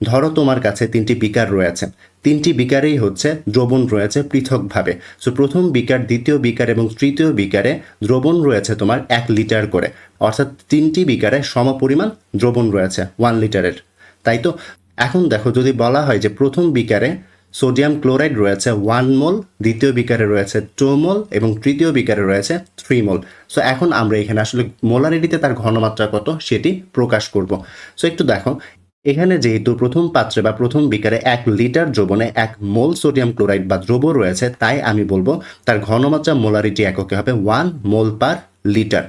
ধরো তোমার কাছে 3টি বিকার রয়েছে, 3টি বিকারেই হচ্ছে দ্রবণ রয়েছে পৃথকভাবে। সো প্রথম বিকার, দ্বিতীয় বিকার এবং তৃতীয় বিকারে দ্রবণ রয়েছে তোমার 1 লিটার করে, অর্থাৎ 3টি বিকারে সমপরিমাণ দ্রবণ রয়েছে 1 লিটারের, তাই তো? এখন দেখো, যদি বলা হয় যে প্রথম বিকারে সোডিয়াম ক্লোরাইড রয়েছে 1 মোল, দ্বিতীয় বিকারে রয়েছে 2 মোল এবং তৃতীয় বিকারে রয়েছে 3 মোল। সো এখন আমরা এখানে আসলে মোলারিটিতে তার ঘনমাত্রা কত সেটি প্রকাশ করব। সো একটু দেখো, এখানে যেহেতু প্রথম পাত্রে বা প্রথম বিকারে 1 লিটার দ্রবণে 1 মোল সোডিয়াম ক্লোরাইড বা দ্রব রয়েছে, তাই আমি বলবো তার ঘনমাত্রা মোলারিটি এককে হবে 1 মোল পার লিটার।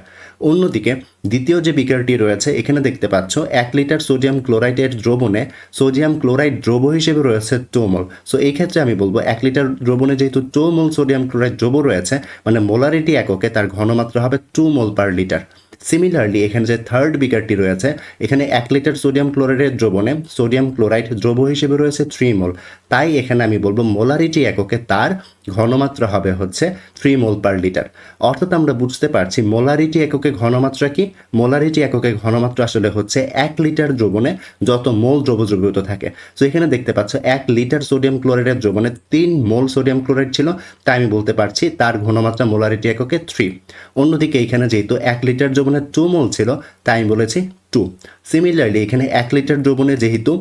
অন্যদিকে দ্বিতীয় যে বিকারটি রয়েছে, এখানে দেখতে পাচ্ছ 1 লিটার সোডিয়াম ক্লোরাইডের দ্রবণে সোডিয়াম ক্লোরাইড দ্রব হিসেবে রয়েছে 2 মোল। সো এই ক্ষেত্রে আমি বলবো 1 লিটার দ্রবণে যেহেতু 2 মোল সোডিয়াম ক্লোরাইড দ্রব রয়েছে, মানে মোলারিটি এককে তার ঘনমাত্রা হবে 2 মোল পার লিটার। সিমিলারলি এখানে যে থার্ড বিকারটি রয়েছে, এখানে 1 লিটার সোডিয়াম ক্লোরাইডের দ্রবণে সোডিয়াম ক্লোরাইড দ্রব হিসেবে রয়েছে 3 মোল, তাই এখানে আমি বলবো মোলারিটি এককে তার ঘনমাত্রা হবে হচ্ছে 3 মোল পার লিটার। অর্থাৎ আমরা বুঝতে পারছি মোলারিটি এককে ঘনমাত্রা কি? মোলারিটি এককে ঘনমাত্রা আসলে হচ্ছে 1 লিটার দ্রবণে যত মোল দ্রব দ্রবীভূত থাকে। সো এখানে দেখতে পাচ্ছ 1 লিটার সোডিয়াম ক্লোরাইডের দ্রবণে 3 মোল সোডিয়াম ক্লোরাইড ছিল, তাই আমি বলতে পারছি তার ঘনমাত্রা মোলারিটি এককে 3। অন্যদিকে এখানে যেহেতু 1 লিটার দ্রবণে 2 মোল ছিল, তাই আমি বলেছি 2। সিমিলারলি এখানে 1 লিটার দ্রবণে যেহেতু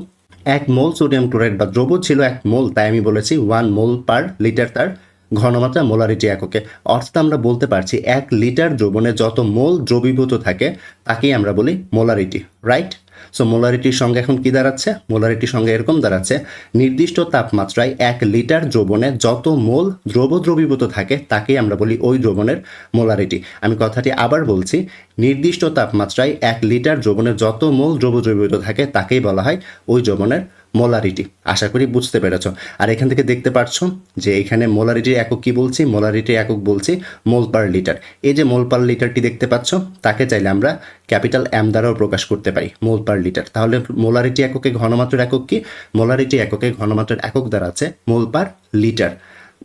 1 মোল সোডিয়াম ক্লোরাইড বা দ্রব ছিল 1 মোল, তাই আমি বলেছি 1 মোল পার লিটার তার ঘনমাত্রা মোলারিটি এককে। অর্থাৎ আমরা বলতে পারছি 1 লিটার দ্রবণে যত মোল দ্রবীভূত থাকে তাকেই আমরা বলি মোলারিটি, রাইট? সো মোলারিটির সঙ্গে এখন কি দাঁড়াচ্ছে? মোলারিটির সঙ্গে এরকম দাঁড়াচ্ছে, নির্দিষ্ট তাপমাত্রায় 1 লিটার দ্রবণে যত মোল দ্রবীভূত থাকে তাকেই আমরা বলি ওই দ্রবণের মোলারিটি। আমি কথাটি আবার বলছি, নির্দিষ্ট তাপমাত্রায় 1 লিটার দ্রবণে যত মোল দ্রবীভূত থাকে তাকেই বলা হয় ওই দ্রবণের মোলারিটি। আশা করি বুঝতে পেরেছ। আর এখান থেকে দেখতে পাচ্ছ যে এখানে মোলারিটির একক কি বলছি? মোলারিটির একক বলছি মোল পার লিটার। এই যে মোল পার লিটারটি দেখতে পাচ্ছ, তাকে চাইলে আমরা ক্যাপিটাল এম দ্বারাও প্রকাশ করতে পারি, মোল পার লিটার। তাহলে মোলারিটি এককে ঘনমাত্রার একক কি? মোলারিটি এককে ঘনমাত্রার একক দ্বারা আছে মোল পার লিটার,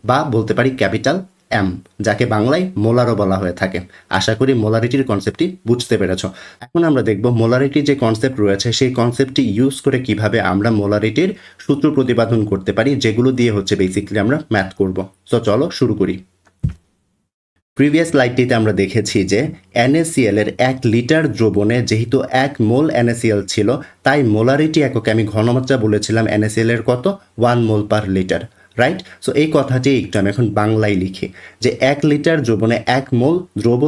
বা বলতে পারি ক্যাপিটাল এম, যাকে বাংলায় মোলারও বলা হয়ে থাকে। আশা করি মোলারিটির কনসেপ্টটি বুঝতে পেরেছ। এখন আমরা দেখব মোলারিটির যে কনসেপ্ট রয়েছে সেই কনসেপ্টটি ইউজ করে কিভাবে আমরা মোলারিটির সূত্র প্রতিপাদন করতে পারি, যেগুলো দিয়ে হচ্ছে বেসিক্যালি আমরা ম্যাথ করব। তো চলো শুরু করি। প্রিভিয়াস স্লাইডটিতে আমরা দেখেছি যে NaCl এর 1 লিটার দ্রবণে যেহেতু 1 মোল NaCl ছিল, তাই মোলারিটি এককে আমি ঘনমাত্রা বলেছিলাম NaCl এর কত? 1 মোল পার লিটার, রাইট? সো এই কথাটি একটু আমি এখন বাংলায় লিখি যে 1 লিটার দ্রবণে 1 মোল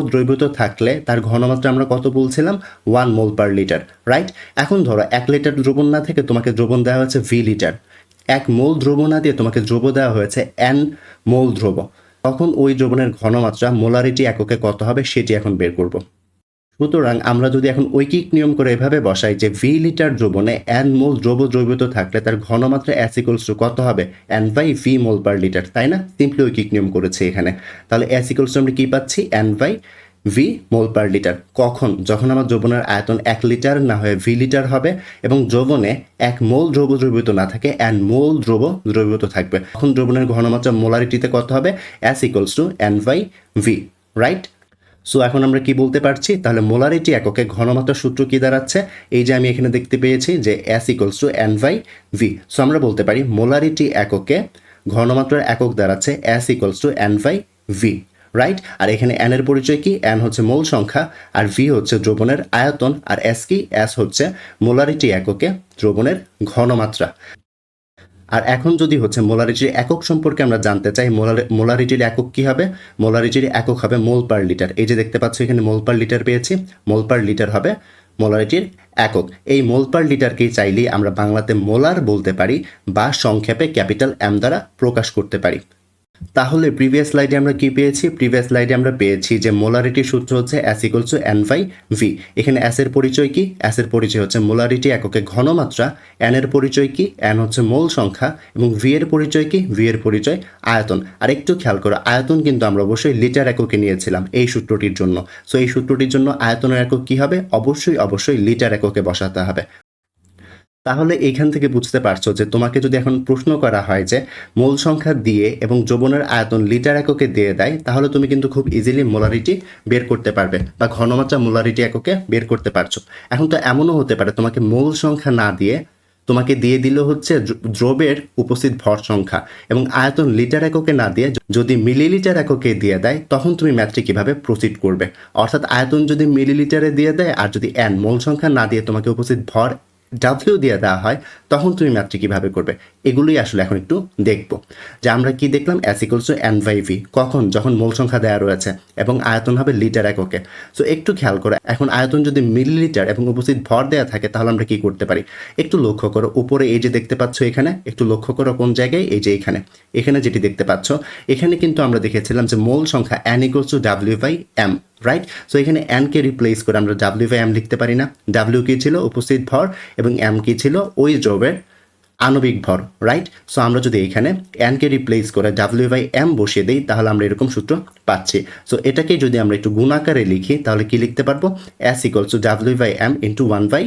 দ্রবীভূত থাকলে তার ঘনমাত্রা আমরা কত বলছিলাম? 1 মোল পার লিটার, রাইট? এখন ধরো 1 লিটার দ্রবণ না থেকে তোমাকে দ্রবণ দেওয়া হয়েছে V লিটার, 1 মোল দ্রব না দিয়ে তোমাকে দ্রব দেওয়া হয়েছে N মোল দ্রব, তখন ওই দ্রবণের ঘনমাত্রা মোলারিটি এককে কত হবে সেটি এখন বের করব। সুতরাং আমরা যদি এখন ঐকিক নিয়ম করে এভাবে বসাই যে V লিটার দ্রবণে N মোল দ্রব দ্রবীভূত থাকলে তার ঘনমাত্রা S ইকুয়ালস টু কত হবে? N/V মোল পার লিটার, তাই না? সিম্পলি ঐকিক নিয়ম করেছে এখানে। তাহলে S ইকুয়ালস টু আমরা কি পাচ্ছি? N/V মোল পার লিটার। কখন? যখন আমার দ্রবণের আয়তন 1 লিটার না হয়ে V লিটার হবে এবং দ্রবণে 1 মোল দ্রব দ্রবীভূত না থাকে, N মোল দ্রব দ্রবীভূত থাকবে, তখন দ্রবণের ঘনমাত্রা মোলারিটিতে কত হবে? S equals to N/V, right? So এখন আমরা কি বলতে পারছি? তাহলে মোলারিটি এককে ঘনমাত্রার সূত্র কি দাঁড়াচ্ছে? এই যে আমি এখানে দেখতে পেয়েছি যে S equals to N/V। So আমরা বলতে পারি মোলারিটি এককে ঘনমাত্রার একক দাঁড়াচ্ছে S equals to N/V, right? আর এখানে N এর পরিচয় কি? N হচ্ছে মোল সংখ্যা, আর V হচ্ছে দ্রবণের আয়তন, আর S কি? S হচ্ছে মোলারিটি এককে দ্রবণের ঘনমাত্রা। আর এখন যদি হচ্ছে মোলারিটির একক সম্পর্কে আমরা জানতে চাই, মোলারিটির একক কি হবে? মোলারিটির একক হবে মোল পার লিটার। এই যে দেখতে পাচ্ছ এখানে মোল পার লিটার পেয়েছি, মোল পার লিটার হবে মোলারিটির একক। এই মোল পার লিটারকেই চাইলেই আমরা বাংলাতে মোলার বলতে পারি বা সংক্ষেপে ক্যাপিটাল এম দ্বারা প্রকাশ করতে পারি। তাহলে প্রিভিয়াস স্লাইডে আমরা কি পেয়েছি? প্রিভিয়াস স্লাইডে আমরা পেয়েছি যে মোলারিটির সূত্র হচ্ছে S ইকুয়ালস টু N/V। এখানে S এর পরিচয় কি? S এর পরিচয় হচ্ছে মোলারিটি এককে ঘনমাত্রা, N এর পরিচয় কি? N হচ্ছে মোল সংখ্যা, এবং V এর পরিচয় কি? V এর পরিচয় আয়তন। আর একটু খেয়াল করো, আয়তন কিন্তু আমরা অবশ্যই লিটার এককে নিয়েছিলাম এই সূত্রটির জন্য। সো এই সূত্রটির জন্য আয়তনের একক কি হবে? অবশ্যই লিটার এককে বসাতে হবে। তাহলে এইখান থেকে বুঝতে পারছো যে তোমাকে যদি এখন প্রশ্ন করা হয় যে মোল সংখ্যা দিয়ে এবং দ্রবণের আয়তন লিটার এককে দিয়ে দেয়, তাহলে তুমি কিন্তু খুব ইজিলি মোলারিটি বের করতে পারবে বা ঘনমাত্রা মোলারিটি এককে বের করতে পারছো। এখন তো এমনও হতে পারে তোমাকে মোল সংখ্যা না দিয়ে তোমাকে দিয়ে দিল হচ্ছে দ্রবের উপস্থিত ভর সংখ্যা এবং আয়তন লিটার এককে না দিয়ে যদি মিলিলিটার এককে দিয়ে দেয় তখন তুমি ম্যাথটি কিভাবে প্রসিড করবে। অর্থাৎ আয়তন যদি মিলিলিটারে দিয়ে দেয় আর যদি এন মোল সংখ্যা না দিয়ে তোমাকে উপস্থিত ভর ডাব্লিউ দিয়ে দেওয়া হয় তখন তুমি ম্যাথটি কীভাবে করবে, এগুলোই আসলে এখন একটু দেখব। যে আমরা কি দেখলাম, S equals to N by V, কখন, যখন মোল সংখ্যা দেওয়া রয়েছে এবং আয়তন হবে লিটার এককে। সো একটু খেয়াল করো, এখন আয়তন যদি মিলিলিটার এবং উপস্থিত ভর দেওয়া থাকে তাহলে আমরা কি করতে পারি, একটু লক্ষ্য করো উপরে এই যে দেখতে পাচ্ছ এখানে, একটু লক্ষ্য করো কোন জায়গায়, এই যে এখানে যেটি দেখতে পাচ্ছ, এখানে কিন্তু আমরা দেখেছিলাম যে মোল সংখ্যা N equals to W by M, right. So এখানে এনকে রিপ্লেস করে আমরা ডাব্লিউ বাই এম লিখতে পারি না। ডাব্লিউ কি ছিল, উপস্থিত ভর, এবং এম কি ছিল, ওই দ্রবের আণবিক ভর, রাইট। সো আমরা যদি এখানে এনকে রিপ্লেস করে ডাব্লিউ বাই এম বসিয়ে দিই তাহলে আমরা এরকম সূত্র পাচ্ছি। সো এটাকে যদি আমরা একটু গুণাকারে লিখি তাহলে কি লিখতে পারবো, S equals to W by M into 1 by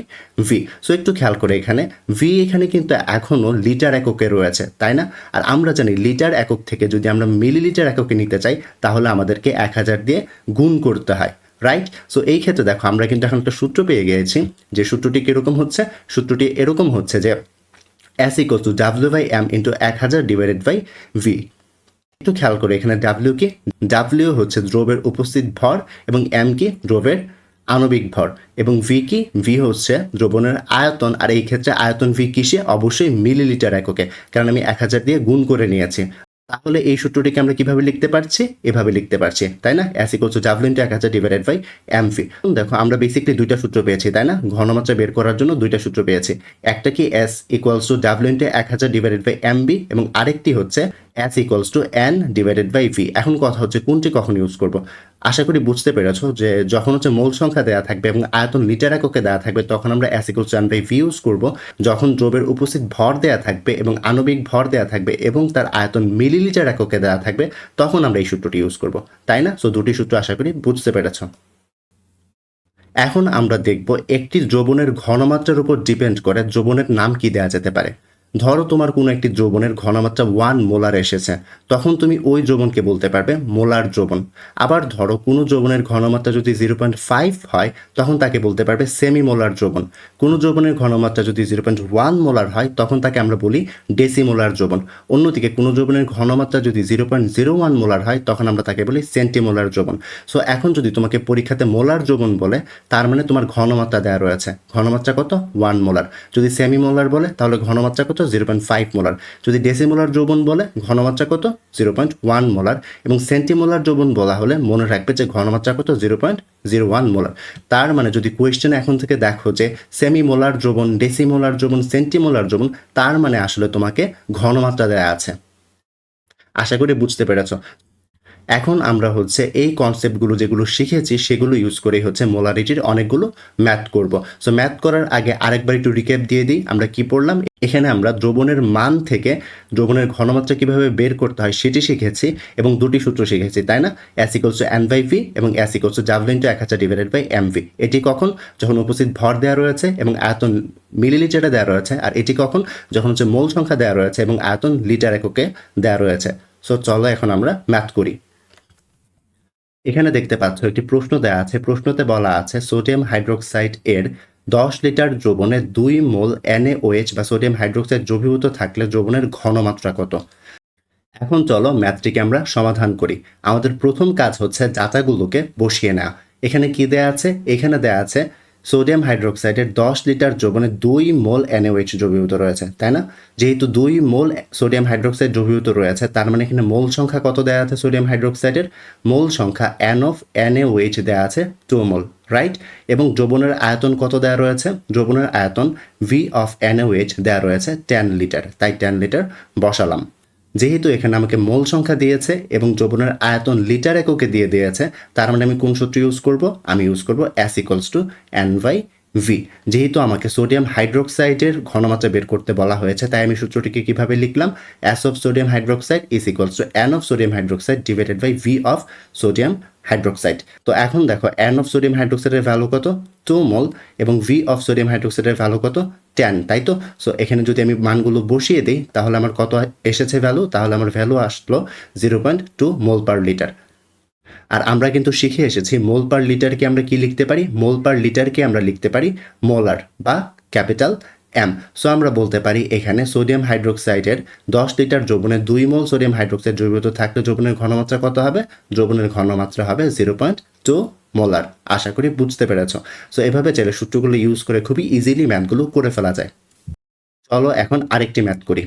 V. So একটু খেয়াল করে এখানে ভি এখানে কিন্তু এখনও লিটার এককে রয়েছে, তাই না? আর আমরা জানি লিটার একক থেকে যদি আমরা মিলিলিটার এককে নিতে চাই তাহলে আমাদেরকে 1000 দিয়ে গুণ করতে হয়, রাইট। সো এই ক্ষেত্রে দেখো আমরা কিন্তু এখন একটা সূত্র পেয়ে গিয়েছি, যে সূত্রটি কীরকম হচ্ছে, সূত্রটি এরকম হচ্ছে যে S equals to W by M into 1000 divided by V। একটু খেয়াল করে এখানে W কি, W হচ্ছে দ্রবের উপস্থিত ভর এবং M কি দ্রবের আণবিক ভর এবং V কি, V হচ্ছে দ্রবণের আয়তন। আর এই ক্ষেত্রে আয়তন V কিসে, অবশ্যই মিলিলিটার এককে, কারণ আমি 1000 দিয়ে গুণ করে নিয়েছি। তাহলে এই সূত্রটিকে আমরা কিভাবে লিখতে পারছি, এভাবে লিখতে পারছি, তাই না? S equals to W into 1000 divided by mv। দেখো আমরা বেসিক্যালি দুইটা সূত্র পেয়েছি, তাই না? ঘনমাত্রা বের করার জন্য দুইটা সূত্র পেয়েছি। একটা কি S equals to W into 1000 divided by mv এবং আরেকটি হচ্ছে S equals to n divided by v। এখন কথা হচ্ছে কোনটি কখন ইউজ করব। আশা করি বুঝতে পেরেছো যে যখন হচ্ছে মোল সংখ্যা দেওয়া থাকবে এবং আয়তন লিটার এককে দেওয়া থাকবে তখন আমরা S equals to n by v use করব। যখন দ্রবের উপস্থিত ভর দেওয়া থাকবে এবং আণবিক ভর দেওয়া থাকবে এবং তার আয়তন মিলিলিটার এককে দেওয়া থাকবে তখন আমরা এই সূত্রটি ইউজ করব, তাই না? সো দুটি সূত্র আশা করি বুঝতে পেরেছো। এখন আমরা দেখব একটি দ্রবণের ঘনমাত্রার উপর ডিপেন্ড করে দ্রবণের নাম কি দেওয়া যেতে পারে। ধরো তোমার কোনো একটি দ্রবণের ঘনমাত্রা 1 মোলার এসেছে, তখন তুমি ওই দ্রবণকে বলতে পারবে মোলার দ্রবণ। আবার ধরো কোনো দ্রবণের ঘনমাত্রা যদি 0.5 হয় তখন তাকে বলতে পারবে সেমি মোলার দ্রবণ। কোনো দ্রবণের ঘনমাত্রা যদি 0.1 মোলার হয় তখন তাকে আমরা বলি ডেসিমোলার দ্রবণ। অন্যদিকে কোনো দ্রবণের ঘনমাত্রা যদি 0.01 মোলার হয় তখন আমরা তাকে বলি সেন্টিমোলার দ্রবণ। সো এখন যদি তোমাকে পরীক্ষাতে মোলার দ্রবণ বলে তার মানে তোমার ঘনমাত্রা দেওয়া রয়েছে, ঘনমাত্রা কত, 1 মোলার। যদি সেমি মোলার বলে তাহলে ঘনমাত্রা কত, 0.5 মোলার। যদি ডেসিমোলার দ্রবণ বলে ঘনমাত্রা কত, 0.1 মোলার। এবং সেন্টিমোলার দ্রবণ বলা হলে মনে রাখবে যে ঘনমাত্রা কত, 0.01 মোলার। তার মানে যদি কোয়েশ্চেন এখন থেকে দেখো যে সেমি মোলার দ্রবণ, ডেসিমোলার দ্রবণ, সেন্টিমোলার দ্রবণ, তার মানে আসলে তোমাকে ঘনমাত্রা দেওয়া আছে। আশা করি বুঝতে পেরেছো। এখন আমরা হচ্ছে এই কনসেপ্টগুলো যেগুলো শিখেছি সেগুলো ইউজ করে হচ্ছে মোলারিটির অনেকগুলো ম্যাথ করব। সো ম্যাথ করার আগে আরেকবার একটু রিক্যাপ দিয়ে দিই আমরা কি পড়লাম। এখানে আমরা দ্রবণের মান থেকে দ্রবণের ঘনমাত্রা কীভাবে বের করতে হয় সেটি শিখেছি এবং দুটি সূত্র শিখেছি, তাই না? S equals to n by v এবং S equals to W into 1000 divided by mv। এটি কখন, যখন উপস্থিত ভর দেওয়া রয়েছে এবং আয়তন মিলিলিটারে দেওয়া রয়েছে। আর এটি কখন, যখন হচ্ছে মোল সংখ্যা দেওয়া রয়েছে এবং আয়তন লিটার এককে দেওয়া রয়েছে। সো চলো এখন আমরা ম্যাথ করি। এখানে দেখতে পাচ্ছ একটি প্রশ্ন দেওয়া আছে, প্রশ্নতে বলা আছে সোডিয়াম হাইড্রোক্সাইড এর 10 লিটার দ্রবণে 2 মোল NaOH বা সোডিয়াম হাইড্রোক্সাইড দ্রবীভূত থাকলে দ্রবণের ঘনমাত্রা কত। এখন চলো ম্যাথটিকে আমরা সমাধান করি। আমাদের প্রথম কাজ হচ্ছে ডাটাগুলোকে বসিয়ে নেওয়া। এখানে কি দেয়া আছে, এখানে দেয়া আছে সোডিয়াম হাইড্রোক্সাইডের 10 লিটার দ্রবণে 2 মোল NaOH দ্রবীভূত রয়েছে, তাই না? যেহেতু 2 মোল সোডিয়াম হাইড্রোক্সাইড দ্রবীভূত রয়েছে তার মানে এখানে মোল সংখ্যা কত দেওয়া আছে, সোডিয়াম হাইড্রোক্সাইডের মোল সংখ্যা N of NaOH দেওয়া আছে 2 মোল, রাইট। এবং দ্রবণের আয়তন কত দেওয়া রয়েছে, দ্রবণের আয়তন V of NaOH দেওয়া রয়েছে 10 লিটার, তাই 10 লিটার বসালাম। যেহেতু এখানে আমাকে মোল সংখ্যা দিয়েছে এবং দ্রবণের আয়তন লিটার এককে দিয়ে দিয়েছে তার মানে আমি কোন সূত্র ইউজ করব, আমি ইউজ করব S equals to n by v। যেহেতু আমাকে সোডিয়াম হাইড্রোক্সাইডের ঘনমাত্রা বের করতে বলা হয়েছে তাই আমি সূত্রটিকে কিভাবে লিখলাম, S of sodium hydroxide is equals to n of sodium hydroxide divided by v of sodium hydroxide. তো এখন দেখো n of sodium hydroxideর ভ্যালু কত, 2 মোল, এবং v of sodium hydroxideর ভ্যালু কত, 10, তাই তো? সো এখানে যদি আমি মানগুলো বসিয়ে দিই তাহলে আমার কত এসেছে ভ্যালু, তাহলে আমার ভ্যালু আসলো 0.2 মোল পার লিটার। আর আমরা কিন্তু শিখে এসেছি মোল পার লিটারকে আমরা কি লিখতে পারি, মোল পার লিটারকে আমরা লিখতে পারি মোলার বা ক্যাপিটাল এম। সো আমরা বলতে পারি এখানে সোডিয়াম হাইড্রোক্সাইডের 10 লিটার দ্রবণে 2 মোল সোডিয়াম হাইড্রোক্সাইড দ্রবীভূত থাকলে দ্রবণের ঘনমাত্রা কত হবে? দ্রবণের ঘনমাত্রা হবে 0.2 মোলার। আশা করি বুঝতে পেরেছ। সো এভাবে চাইলে সূত্রগুলো ইউজ করে খুবই ইজিলি ম্যাথগুলো করে ফেলা যায়। চলো এখন আরেকটি ম্যাথ করি।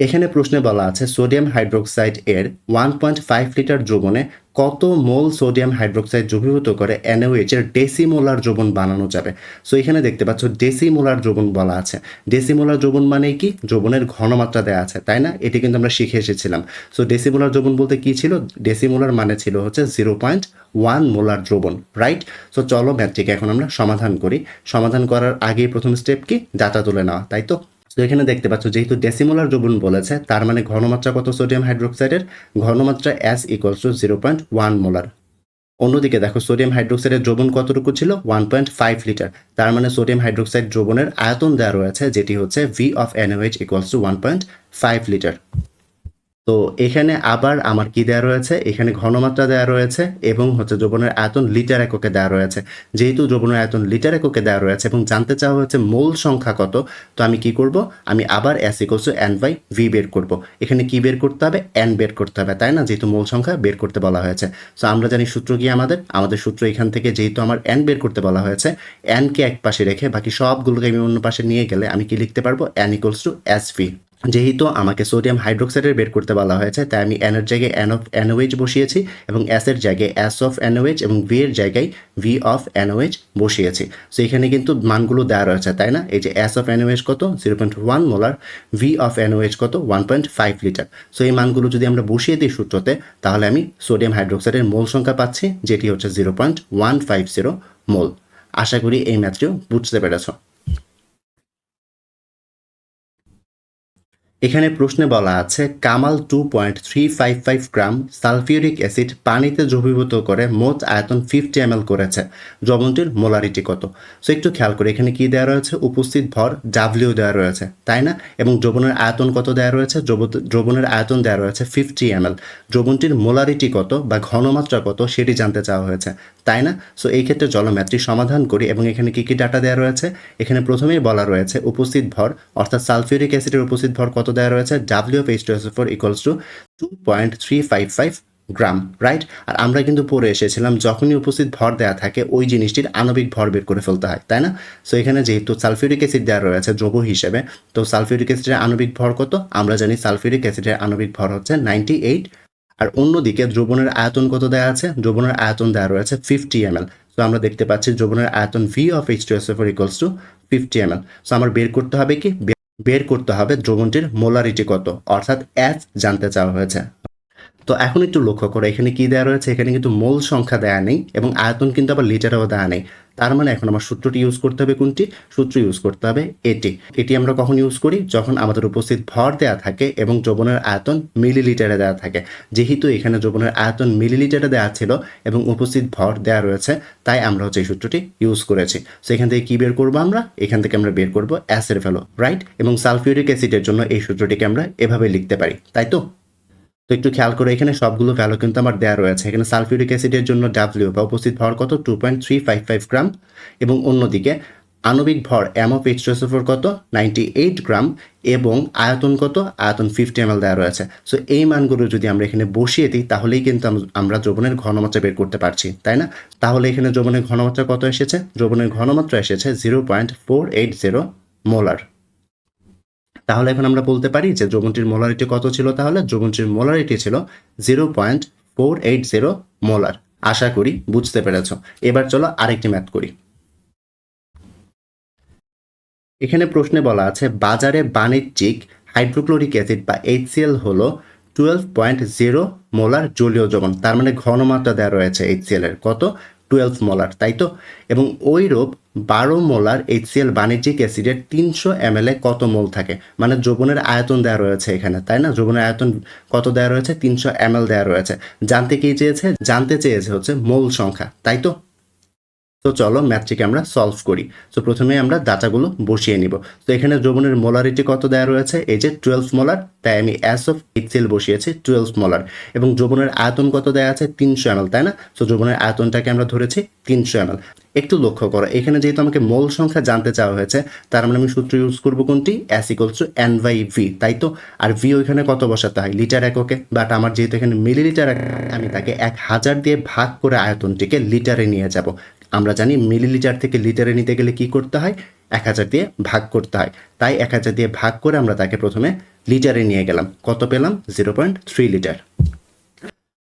এখানে প্রশ্নে বলা আছে সোডিয়াম হাইড্রোক্সাইড এর 1.5 লিটার দ্রবণে কত মোল সোডিয়াম হাইড্রোক্সাইড দ্রবীভূত করে NaOH এর ডেসিমোলার দ্রবণ বানানো যাবে। সো এখানে দেখতে পাচ্ছ ডেসিমোলার দ্রবণ বলা আছে। ডেসিমোলার দ্রবণ মানে কি? দ্রবণের ঘনমাত্রা দেওয়া আছে, তাই না? এটি কিন্তু আমরা শিখে এসেছিলাম। সো ডেসিমোলার দ্রবণ বলতে কি ছিল? ডেসিমোলার মানে ছিল হচ্ছে 0.1 মোলার দ্রবণ, রাইট? সো চলো ম্যাথটিকে এখন আমরা সমাধান করি। সমাধান করার আগেই প্রথম স্টেপ কি? ডাটা তুলে নেওয়া, তাই তো? তো এখানে দেখতে পাচ্ছ যেহেতু ডেসিমোলার দ্রবণ বলেছে, তার মানে ঘনমাত্রা কত সোডিয়াম হাইড্রোক্সাইডের? ঘনমাত্রা S = 0.1 মোলার। অন্যদিকে দেখো সোডিয়াম হাইড্রোক্সাইডের দ্রবণ কতটুকু ছিল? 1.5 লিটার। তার মানে সোডিয়াম হাইড্রোক্সাইড দ্রবণের আয়তন দেওয়া রয়েছে, যেটি হচ্ছে V of NaOH = 1.5 লিটার। তো এখানে আবার আমার কি দেওয়া রয়েছে? এখানে ঘনমাত্রা দেওয়া রয়েছে এবং হচ্ছে দ্রবণের আয়তন লিটার এককে দেওয়া রয়েছে। যেহেতু দ্রবণের আয়তন লিটার এককে দেওয়া রয়েছে এবং জানতে চাওয়া হচ্ছে মোল সংখ্যা কত, তো আমি কি করব? আমি আবার S = N/V বের করব। এখানে কি বের করতে হবে? N বের করতে হবে, তাই না? যেহেতু মোল সংখ্যা বের করতে বলা হয়েছে। সো আমরা জানি সূত্র কি আমাদের সূত্র এখান থেকে, যেহেতু আমার N বের করতে বলা হয়েছে, N কে এক পাশে রেখে বাকি সবগুলোকে আমি অন্য পাশে নিয়ে গেলে আমি কি লিখতে পারবো? N = SV। যেহেতু আমাকে সোডিয়াম হাইড্রোক্সাইডের বের করতে বলা হয়েছে, তাই আমি N এর জায়গায় N of NaOH বসিয়েছি এবং S এর জায়গায় S of NaOH এবং V এর জায়গায় V of NaOH বসিয়েছি। সো এখানে কিন্তু মানগুলো দেওয়া রয়েছে, তাই না? এই যে S of NaOH কত? 0.1 মোলার, V of NaOH কত? 1.5 লিটার। সো এই মানগুলো যদি আমরা বসিয়ে দিই সূত্রতে, তাহলে আমি সোডিয়াম হাইড্রোক্সাইডের মোল সংখ্যা পাচ্ছি, যেটি হচ্ছে 0.150 মোল। আশা করি এই ম্যাথটিও বুঝতে পেরেছ। এখানে প্রশ্নে বলা আছে কামাল 2.355 গ্রাম সালফিউরিক অ্যাসিড পানিতে দ্রবীভূত করে মোট আয়তন 50 ml করেছে। দ্রবণটির মোলারিটি কত? সো একটু খেয়াল করে এখানে কি দেওয়া রয়েছে? উপস্থিত ভর W দেওয়া রয়েছে, তাই না? এবং দ্রবণের আয়তন কত দেওয়া রয়েছে? দ্রবণের আয়তন দেওয়া রয়েছে 50 ml। দ্রবণটির মোলারিটি কত বা ঘনমাত্রা কত সেটি জানতে চাওয়া হয়েছে, তাই না? সো এই ক্ষেত্রে চলো ম্যাথটি সমাধান করি এবং এখানে কি কি ডাটা দেওয়া রয়েছে? এখানে প্রথমেই বলা রয়েছে উপস্থিত ভর, অর্থাৎ সালফিউরিক অ্যাসিডের উপস্থিত ভর কত দেওয়া রয়েছে? W of H2SO4 = 2.355 গ্রাম, রাইট? আর আমরা কিন্তু পড়ে এসেছিলাম যখনই উপস্থিত ভর দেওয়া থাকে ওই জিনিসটির আণবিক ভর বের করে ফেলতে হয়, তাই না? সো এখানে যেহেতু সালফিউরিক অ্যাসিড দেওয়া রয়েছে দ্রব্য হিসেবে, তো সালফিউরিক অ্যাসিডের আণবিক ভর কত? আমরা জানি সালফিউরিক অ্যাসিডের আণবিক ভর হচ্ছে 98। আর অন্যদিকে দ্রবণের আয়তন কত দেওয়া আছে? দ্রবণের আয়তন দেওয়া রয়েছে 50 ml। সো আমরা দেখতে পাচ্ছি দ্রবণের আয়তন V of H2SO4 = 50 ml। So আমার বের করতে হবে কি? বের করতে হবে দ্রবণটির মোলারিটি কত, অর্থাৎ S জানতে চাওয়া হয়েছে। তো এখন একটু লক্ষ্য করো এখানে কি দেওয়া রয়েছে? এখানে কিন্তু মোল সংখ্যা দেওয়া নেই এবং আয়তন কিন্তু আবার লিটারেও দেওয়া নেই। তার মানে এখন আমার সূত্রটি ইউজ করতে হবে কোনটি? সূত্র ইউজ করতে হবে এটি আমরা কখন ইউজ করি? যখন আমাদের উপস্থিত ভর দেওয়া থাকে এবং দ্রবণের আয়তন মিলিলিটারে দেওয়া থাকে। যেহেতু এখানে দ্রবণের আয়তন মিলিলিটারে দেওয়া ছিল এবং উপস্থিত ভর দেওয়া রয়েছে, তাই আমরা হচ্ছে এই সূত্রটি ইউজ করেছি। সো এখান থেকে কি বের করবো আমরা? এখান থেকে আমরা বের করবো S এর ভ্যালু, রাইট? এবং সালফিউরিক অ্যাসিডের জন্য এই সূত্রটিকে আমরা এভাবে লিখতে পারি, তাই তো? তো একটু খেয়াল করে এখানে সবগুলো ভ্যালু কিন্তু আমার দেওয়া রয়েছে। এখানে সালফিউরিক অ্যাসিডের জন্য W বা উপস্থিত ভর কত? 2.355 গ্রাম এবং অন্যদিকে আণবিক ভর M of H2SO4 কত? 98 গ্রাম এবং আয়তন কত? আয়তন 50 ml দেওয়া রয়েছে। সো এই মানগুলো যদি আমরা এখানে বসিয়ে দিই তাহলেই কিন্তু আমরা দ্রবণের ঘনমাত্রা বের করতে পারছি, তাই না? তাহলে এখানে দ্রবণের ঘনমাত্রা কত এসেছে? দ্রবণের ঘনমাত্রা এসেছে 0.480 মোলার। তাহলে এখন আমরা বলতে পারি যে দ্রবণটির মোলারিটি কত ছিল? তাহলে দ্রবণটির মোলারিটি ছিল 0.480 মোলার। আশা করি বুঝতে পেরেছ। এবার চলো আরেকটি ম্যাথ করি। এখানে প্রশ্নে বলা আছে বাজারে বাণিজ্যিক হাইড্রোক্লোরিক অ্যাসিড বা HCl হলো 12.0 মোলার জলীয় দ্রবণ। তার মানে ঘনমাত্রা দেওয়া রয়েছে HCl এর কত? 12 মোলার, তাই তো? এবং ওইরূপ 12 মোলার HCl বাণিজ্যিক অ্যাসিডের 300 ml এ কত মোল থাকে? মানে দ্রবণের আয়তন দেওয়া রয়েছে এখানে, তাই না? দ্রবণের আয়তন কত দেওয়া রয়েছে? 300 ml দেওয়া রয়েছে। জানতে চেয়েছে হচ্ছে মোল সংখ্যা, তাই তো? তো চলো ম্যাথটিকে আমরা সলভ করি। তো প্রথমে আমরা ডাটাগুলো বসিয়ে নিব। তো এখানে দ্রবণের মোলারিটি কত দেওয়া রয়েছে, এই যে 12 মোলার, তাই আমি অ্যাস অফ HCl বসিয়েছি 12 মোলার। এবং দ্রবণের আয়তন কত দেওয়া আছে, 300 ml, তাই না? তো দ্রবণের আয়তনটাকে আমরা ধরেছি 300 ml। একটু লক্ষ্য করো, এখানে যেহেতু আমাকে মোল সংখ্যা জানতে চাওয়া হয়েছে, তার মানে আমি সূত্র ইউজ করবো কোনটি, S = N/V, তাই তো? আর V ওইখানে কত বসাতে হয়, লিটার এককে, বাট আমার যেহেতু এখানে মিলিলিটার, আমি তাকে 1000 দিয়ে ভাগ করে আয়তনটিকে লিটারে নিয়ে যাব। আমরা জানি মিলিলিটার থেকে লিটারে নিতে গেলে কি করতে হয়, 1000 দিয়ে ভাগ করতে হয়। তাই 1000 দিয়ে ভাগ করে আমরা তাকে প্রথমে লিটারে নিয়ে গেলাম। কত পেলাম, 0.3 লিটার।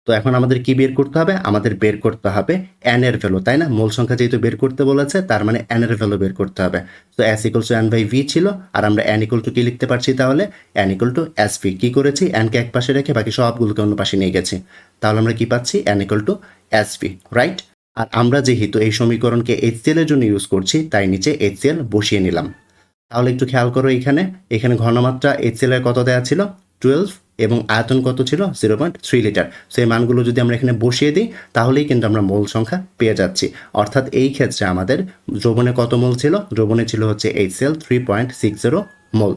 তো এখন আমাদের কি বের করতে হবে, আমাদের বের করতে হবে n এর ভ্যালু, তাই না? মূল সংখ্যা যেহেতু বের করতে বলেছে, তার মানে n এর ভ্যালু বের করতে হবে। তো S = N/V ছিল, আর আমরা n = কি লিখতে পারছি তাহলে, n = SV। কি করেছি, n কে এক পাশে রেখে বাকি সবগুলোকে অন্য পাশে নিয়ে গেছি। তাহলে আমরা কি পাচ্ছি, n = SV, রাইট? আর আমরা যেহেতু এই সমীকরণকে HCl এর জন্য ইউজ করছি, তাই নিচে HCl বসিয়ে নিলাম। তাহলে একটু খেয়াল করো, এখানে ঘনমাত্রা HCl এর কত দেওয়া ছিল, 12, এবং আয়তন কত ছিল, 0.3 লিটার। সেই মানগুলো যদি আমরা এখানে বসিয়ে দিই, তাহলেই কিন্তু আমরা মোল সংখ্যা পেয়ে যাচ্ছি। অর্থাৎ এই ক্ষেত্রে আমাদের দ্রবণে কত মোল ছিল, দ্রবণে ছিল হচ্ছে HCl 3.60 মোল।